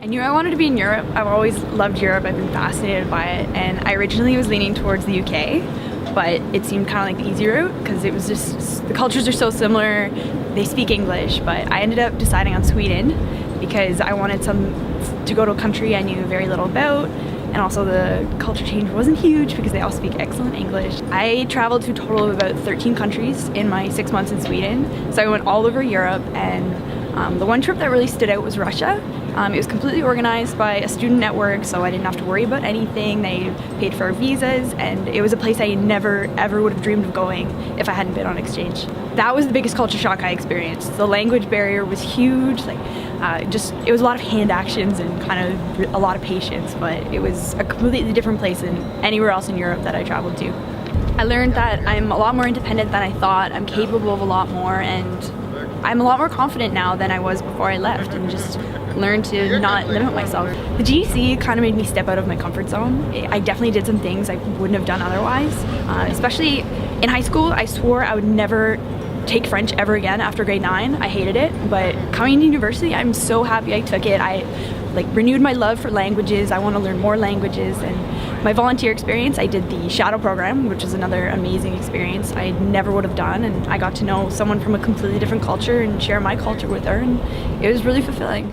I knew I wanted to be in Europe. I've always loved Europe. I've been fascinated by it, and I originally was leaning towards the UK, but it seemed kind of like the easy route because it was just, the cultures are so similar, they speak English, but I ended up deciding on Sweden because I wanted to go to a country I knew very little about, and also the culture change wasn't huge because they all speak excellent English. I traveled to a total of about 13 countries in my 6 months in Sweden, so I went all over Europe, and the one trip that really stood out was Russia. It was completely organized by a student network, so I didn't have to worry about anything. They paid for our visas, and it was a place I never ever would have dreamed of going if I hadn't been on exchange. That was the biggest culture shock I experienced. The language barrier was huge. It was a lot of hand actions and kind of a lot of patience, but it was a completely different place than anywhere else in Europe that I traveled to. I learned that I'm a lot more independent than I thought. I'm capable of a lot more, and I'm a lot more confident now than I was before I left, and just learned to not limit myself. The GEC kind of made me step out of my comfort zone. I definitely did some things I wouldn't have done otherwise. Especially in high school, I swore I would never take French ever again after grade 9. I hated it, but coming to university, I'm so happy I took it. I renewed my love for languages. I want to learn more languages, and my volunteer experience, I did the shadow program, which is another amazing experience I never would have done, and I got to know someone from a completely different culture and share my culture with her, and it was really fulfilling.